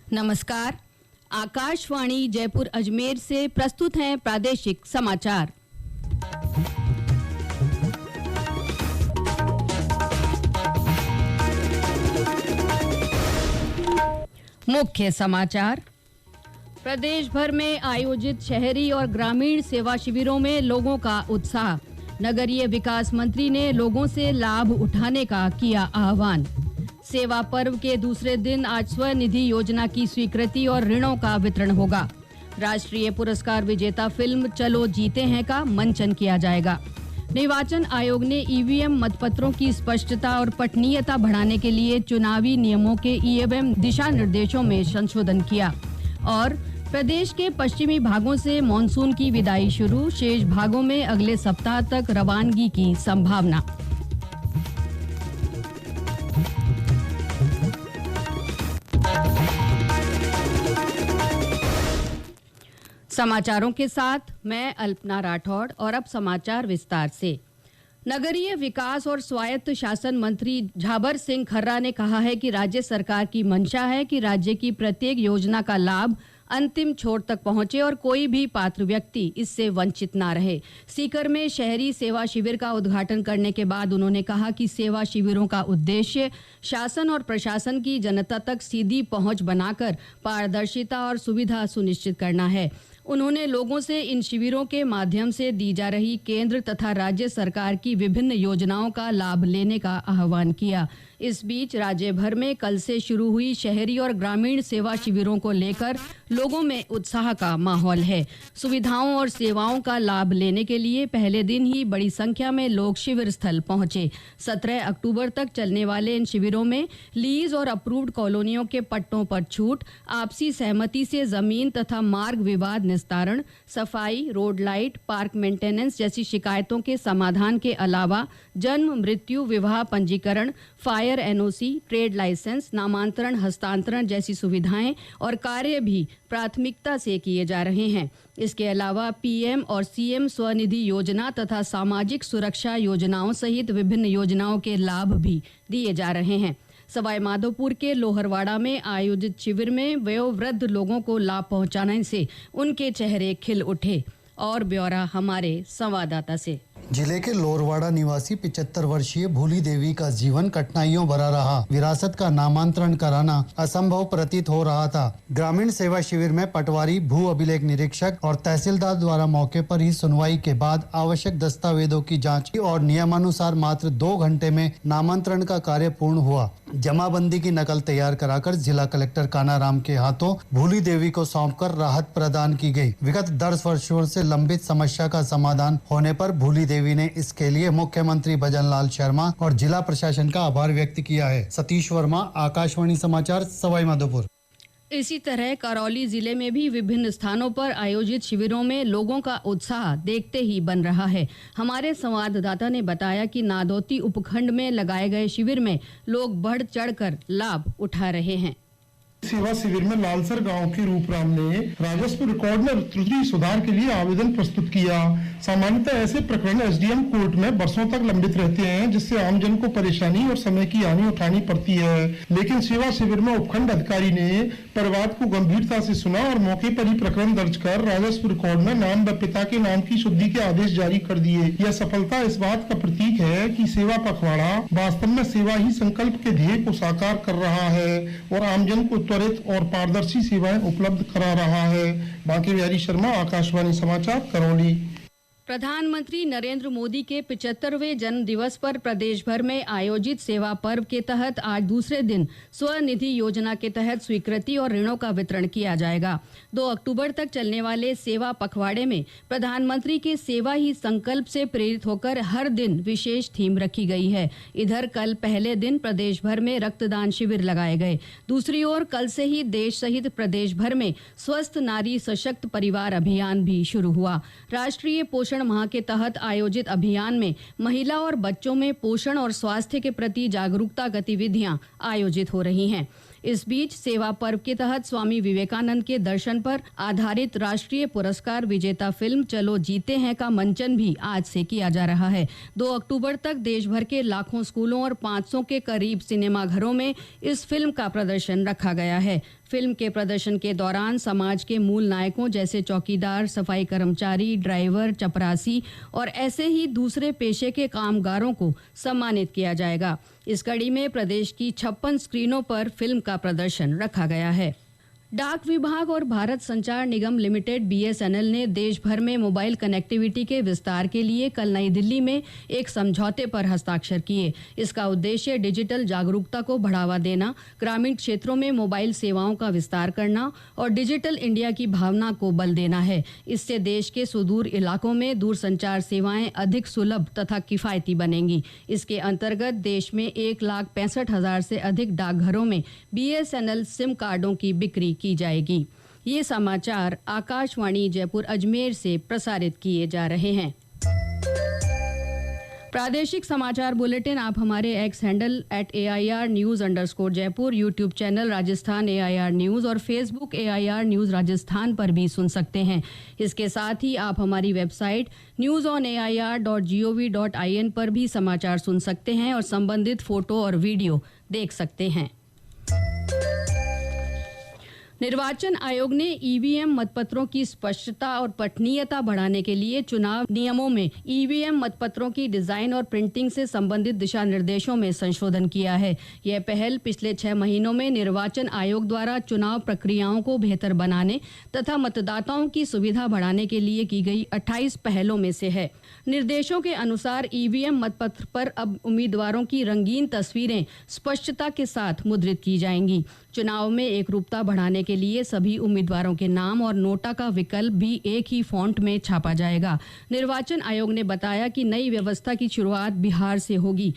नमस्कार। आकाशवाणी जयपुर अजमेर से प्रस्तुत हैं प्रादेशिक समाचार। मुख्य समाचार। प्रदेश भर में आयोजित शहरी और ग्रामीण सेवा शिविरों में लोगों का उत्साह। नगरीय विकास मंत्री ने लोगों से लाभ उठाने का किया आह्वान। सेवा पर्व के दूसरे दिन आज स्वनिधि योजना की स्वीकृति और ऋणों का वितरण होगा। राष्ट्रीय पुरस्कार विजेता फिल्म चलो जीते हैं का मंचन किया जाएगा। निर्वाचन आयोग ने ईवीएम मतपत्रों की स्पष्टता और पठनीयता बढ़ाने के लिए चुनावी नियमों के ईवीएम दिशा निर्देशों में संशोधन किया। और प्रदेश के पश्चिमी भागों से मानसून की विदाई शुरू, शेष भागों में अगले सप्ताह तक रवानगी की संभावना। समाचारों के साथ मैं अल्पना राठौड़ और अब समाचार विस्तार से। नगरीय विकास और स्वायत्त शासन मंत्री झाबर सिंह खर्रा ने कहा है कि राज्य सरकार की मंशा है कि राज्य की प्रत्येक योजना का लाभ अंतिम छोर तक पहुंचे और कोई भी पात्र व्यक्ति इससे वंचित ना रहे। सीकर में शहरी सेवा शिविर का उद्घाटन करने के बाद उन्होंने कहा कि सेवा शिविरों का उद्देश्य शासन और प्रशासन की जनता तक सीधी पहुंच बनाकर पारदर्शिता और सुविधा सुनिश्चित करना है। उन्होंने लोगों से इन शिविरों के माध्यम से दी जा रही केंद्र तथा राज्य सरकार की विभिन्न योजनाओं का लाभ लेने का आह्वान किया। इस बीच राज्य भर में कल से शुरू हुई शहरी और ग्रामीण सेवा शिविरों को लेकर लोगों में उत्साह का माहौल है। सुविधाओं और सेवाओं का लाभ लेने के लिए पहले दिन ही बड़ी संख्या में लोग शिविर स्थल पहुंचे। 17 अक्टूबर तक चलने वाले इन शिविरों में लीज और अप्रूव्ड कॉलोनियों के पट्टों पर छूट, आपसी सहमति से जमीन तथा मार्ग विवाद निस्तारण, सफाई, रोड लाइट, पार्क मेंटेनेंस जैसी शिकायतों के समाधान के अलावा जन्म, मृत्यु, विवाह पंजीकरण, फायर एनओसी, ट्रेड लाइसेंस, नामांतरण, हस्तांतरण जैसी सुविधाएं और कार्य भी प्राथमिकता से किए जा रहे हैं। इसके अलावा पीएम और सीएम स्वनिधि योजना तथा सामाजिक सुरक्षा योजनाओं सहित विभिन्न योजनाओं के लाभ भी दिए जा रहे हैं। सवाई माधोपुर के लोहरवाड़ा में आयोजित शिविर में वयोवृद्ध लोगों को लाभ पहुंचाने से उनके चेहरे खिल उठे। और ब्यौरा हमारे संवाददाता से। जिले के लोहरवाड़ा निवासी 75 वर्षीय भूली देवी का जीवन कठिनाइयों भरा रहा। विरासत का नामांतरण कराना असंभव प्रतीत हो रहा था। ग्रामीण सेवा शिविर में पटवारी, भू अभिलेख निरीक्षक और तहसीलदार द्वारा मौके पर ही सुनवाई के बाद आवश्यक दस्तावेजों की जांच की और नियमानुसार मात्र 2 घंटे में नामांतरण का कार्य पूर्ण हुआ। जमाबंदी की नकल तैयार कराकर जिला कलेक्टर कानाराम के हाथों भूली देवी को सौंपकर राहत प्रदान की गई। विगत 10 वर्षों से लंबित समस्या का समाधान होने पर भूली देवी ने इसके लिए मुख्यमंत्री भजनलाल शर्मा और जिला प्रशासन का आभार व्यक्त किया है। सतीश वर्मा, आकाशवाणी समाचार, सवाई माधोपुर। इसी तरह करौली जिले में भी विभिन्न स्थानों पर आयोजित शिविरों में लोगों का उत्साह देखते ही बन रहा है। हमारे संवाददाता ने बताया कि नादौती उपखंड में लगाए गए शिविर में लोग बढ़ चढ़कर लाभ उठा रहे हैं। सेवा शिविर में लालसर गांव के रूपराम ने राजस्व रिकॉर्ड में त्रुटि सुधार के लिए आवेदन प्रस्तुत किया। सामान्यतः ऐसे प्रकरण एसडीएम कोर्ट में बरसों तक लंबित रहते हैं, जिससे आमजन को परेशानी और समय की हानि उठानी पड़ती है। लेकिन सेवा शिविर में उपखंड अधिकारी ने परिवार को गंभीरता से सुना और मौके पर ही प्रकरण दर्ज कर राजस्व रिकॉर्ड में नाम व पिता के नाम की शुद्धि के आदेश जारी कर दिए। यह सफलता इस बात का प्रतीक है कि सेवा पखवाड़ा वास्तव में सेवा ही संकल्प के ध्येय को साकार कर रहा है और आमजन को त्वरित और पारदर्शी सेवाएं उपलब्ध करा रहा है। बांके बिहारी शर्मा, आकाशवाणी समाचार, करौली। प्रधानमंत्री नरेंद्र मोदी के 75वें जन्म दिवस पर प्रदेश भर में आयोजित सेवा पर्व के तहत आज दूसरे दिन स्वनिधि योजना के तहत स्वीकृति और ऋणों का वितरण किया जाएगा। 2 अक्टूबर तक चलने वाले सेवा पखवाड़े में प्रधानमंत्री के सेवा ही संकल्प से प्रेरित होकर हर दिन विशेष थीम रखी गई है। इधर कल पहले दिन प्रदेश भर में रक्तदान शिविर लगाए गए। दूसरी ओर कल से ही देश सहित प्रदेश भर में स्वस्थ नारी सशक्त परिवार अभियान भी शुरू हुआ। राष्ट्रीय पोषण माह के तहत आयोजित अभियान में महिला और बच्चों में पोषण और स्वास्थ्य के प्रति जागरूकता गतिविधियां आयोजित हो रही हैं। इस बीच सेवा पर्व के तहत स्वामी विवेकानंद के दर्शन पर आधारित राष्ट्रीय पुरस्कार विजेता फिल्म चलो जीते हैं का मंचन भी आज से किया जा रहा है। 2 अक्टूबर तक देश भर के लाखों स्कूलों और 500 के करीब सिनेमा घरों में इस फिल्म का प्रदर्शन रखा गया है। फिल्म के प्रदर्शन के दौरान समाज के मूल नायकों जैसे चौकीदार, सफाई कर्मचारी, ड्राइवर, चपरासी और ऐसे ही दूसरे पेशे के कामगारों को सम्मानित किया जाएगा। इस कड़ी में प्रदेश की 56 स्क्रीनों पर फिल्म का प्रदर्शन रखा गया है। डाक विभाग और भारत संचार निगम लिमिटेड BSNL ने देश भर में मोबाइल कनेक्टिविटी के विस्तार के लिए कल नई दिल्ली में एक समझौते पर हस्ताक्षर किए। इसका उद्देश्य डिजिटल जागरूकता को बढ़ावा देना, ग्रामीण क्षेत्रों में मोबाइल सेवाओं का विस्तार करना और डिजिटल इंडिया की भावना को बल देना है। इससे देश के सुदूर इलाकों में दूरसंचार सेवाएं अधिक सुलभ तथा किफायती बनेंगी। इसके अंतर्गत देश में 1,65,000 से अधिक डाकघरों में BSNL सिम कार्डों की बिक्री की जाएगी। ये समाचार आकाशवाणी जयपुर अजमेर से प्रसारित किए जा रहे हैं। प्रादेशिक समाचार बुलेटिन आप हमारे एक्स हैंडल @AIR_News_जयपुर, YouTube channel Rajasthan AIR news और फेसबुक AIR न्यूज़ राजस्थान पर भी सुन सकते हैं। इसके साथ ही आप हमारी वेबसाइट newsonair.gov.in पर भी समाचार सुन सकते हैं और संबंधित फोटो और वीडियो देख सकते हैं। निर्वाचन आयोग ने EVM मतपत्रों की स्पष्टता और पठनीयता बढ़ाने के लिए चुनाव नियमों में EVM मतपत्रों की डिजाइन और प्रिंटिंग से संबंधित दिशा निर्देशों में संशोधन किया है। यह पहल पिछले 6 महीनों में निर्वाचन आयोग द्वारा चुनाव प्रक्रियाओं को बेहतर बनाने तथा मतदाताओं की सुविधा बढ़ाने के लिए की गई 28 पहलों में से है। निर्देशों के अनुसार EVM मतपत्र पर अब उम्मीदवारों की रंगीन तस्वीरें स्पष्टता के साथ मुद्रित की जाएंगी। चुनाव में एकरूपता बढ़ाने के लिए सभी उम्मीदवारों के नाम और नोटा का विकल्प भी एक ही फॉन्ट में छापा जाएगा। निर्वाचन आयोग ने बताया कि नई व्यवस्था की शुरुआत बिहार से होगी।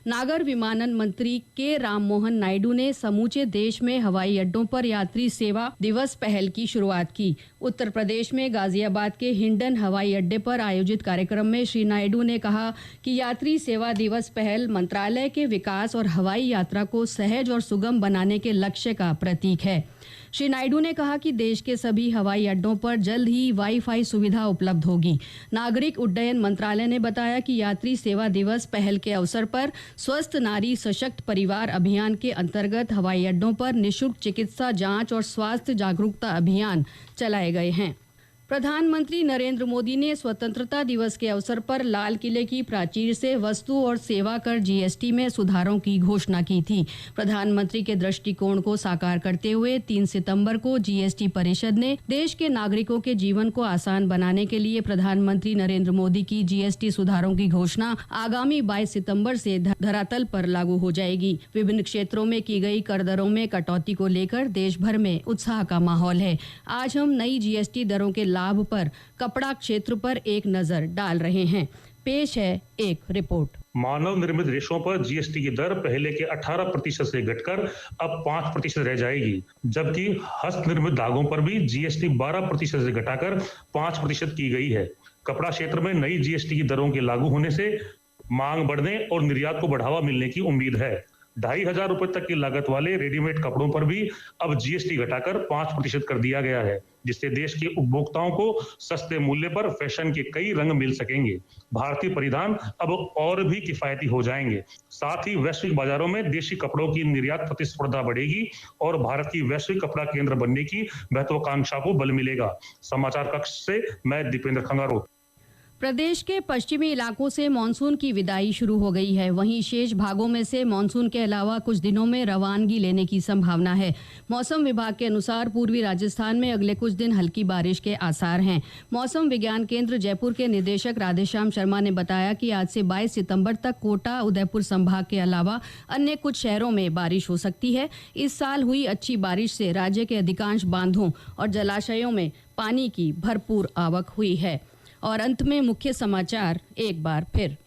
नागर विमानन मंत्री के राममोहन नायडू ने समूचे देश में हवाई अड्डों पर यात्री सेवा दिवस पहल की शुरुआत की। उत्तर प्रदेश में गाजियाबाद के हिंडन हवाई अड्डे पर आयोजित कार्यक्रम में श्री नायडू ने कहा कि यात्री सेवा दिवस पहल मंत्रालय के विकास और हवाई यात्रा को सहज और सुगम बनाने के लक्ष्य का प्रतीक है। श्री नायडू ने कहा कि देश के सभी हवाई अड्डों पर जल्द ही वाईफाई सुविधा उपलब्ध होगी। नागरिक उड्डयन मंत्रालय ने बताया कि यात्री सेवा दिवस पहल के अवसर पर स्वस्थ नारी सशक्त परिवार अभियान के अंतर्गत हवाई अड्डों पर निःशुल्क चिकित्सा जांच और स्वास्थ्य जागरूकता अभियान चलाए गए हैं। प्रधानमंत्री नरेंद्र मोदी ने स्वतंत्रता दिवस के अवसर पर लाल किले की प्राचीर से वस्तु और सेवा कर GST में सुधारों की घोषणा की थी। प्रधानमंत्री के दृष्टिकोण को साकार करते हुए 3 सितंबर को GST परिषद ने देश के नागरिकों के जीवन को आसान बनाने के लिए प्रधानमंत्री नरेंद्र मोदी की GST सुधारों की घोषणा आगामी 22 सितंबर से धरातल पर लागू हो जाएगी। विभिन्न क्षेत्रों में की गई कर दरों में कटौती को लेकर देश भर में उत्साह का माहौल है। आज हम नई GST दरों के लाभ पर कपड़ा क्षेत्र पर एक नजर डाल रहे हैं। पेश है एक रिपोर्ट। मानव निर्मित रेशों पर GST की दर पहले के 18% से घटकर अब 5% रह जाएगी, जबकि हस्त निर्मित धागों पर भी GST 12% से घटाकर 5% की गई है। कपड़ा क्षेत्र में नई GST की दरों के लागू होने से मांग बढ़ने और निर्यात को बढ़ावा मिलने की उम्मीद है। 2,500 रुपए तक की लागत वाले रेडीमेड कपड़ों पर भी अब GST घटाकर 5% कर दिया गया है, जिससे देश के उपभोक्ताओं को सस्ते मूल्य पर फैशन के कई रंग मिल सकेंगे। भारतीय परिधान अब और भी किफायती हो जाएंगे। साथ ही वैश्विक बाजारों में देशी कपड़ों की निर्यात प्रतिस्पर्धा बढ़ेगी और भारत की वैश्विक कपड़ा केंद्र बनने की महत्वाकांक्षा को बल मिलेगा। समाचार कक्ष से मैं दीपेंद्र खंगारोत। प्रदेश के पश्चिमी इलाकों से मानसून की विदाई शुरू हो गई है। वहीं शेष भागों में से मानसून के अलावा कुछ दिनों में रवानगी लेने की संभावना है। मौसम विभाग के अनुसार पूर्वी राजस्थान में अगले कुछ दिन हल्की बारिश के आसार हैं। मौसम विज्ञान केंद्र जयपुर के निदेशक राधेश्याम शर्मा ने बताया कि आज से 22 सितंबर तक कोटा, उदयपुर संभाग के अलावा अन्य कुछ शहरों में बारिश हो सकती है। इस साल हुई अच्छी बारिश से राज्य के अधिकांश बांधों और जलाशयों में पानी की भरपूर आवक हुई है। और अंत में मुख्य समाचार एक बार फिर।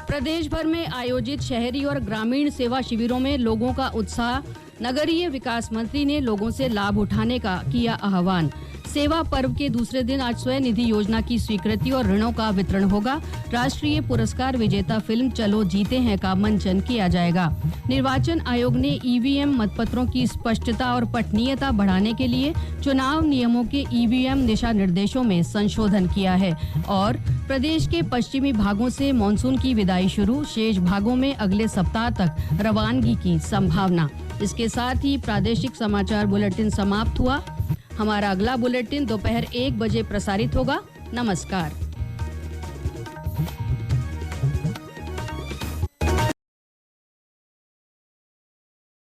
प्रदेश भर में आयोजित शहरी और ग्रामीण सेवा शिविरों में लोगों का उत्साह। नगरीय विकास मंत्री ने लोगों से लाभ उठाने का किया आह्वान। सेवा पर्व के दूसरे दिन आज स्वनिधि योजना की स्वीकृति और ऋणों का वितरण होगा। राष्ट्रीय पुरस्कार विजेता फिल्म चलो जीते हैं का मंचन किया जाएगा। निर्वाचन आयोग ने EVM मतपत्रों की स्पष्टता और पठनीयता बढ़ाने के लिए चुनाव नियमों के EVM दिशा निर्देशों में संशोधन किया है। और प्रदेश के पश्चिमी भागों से मानसून की विदाई शुरू, शेष भागों में अगले सप्ताह तक रवानगी की संभावना। इसके साथ ही प्रादेशिक समाचार बुलेटिन समाप्त हुआ। हमारा अगला बुलेटिन दोपहर 1 बजे प्रसारित होगा। नमस्कार।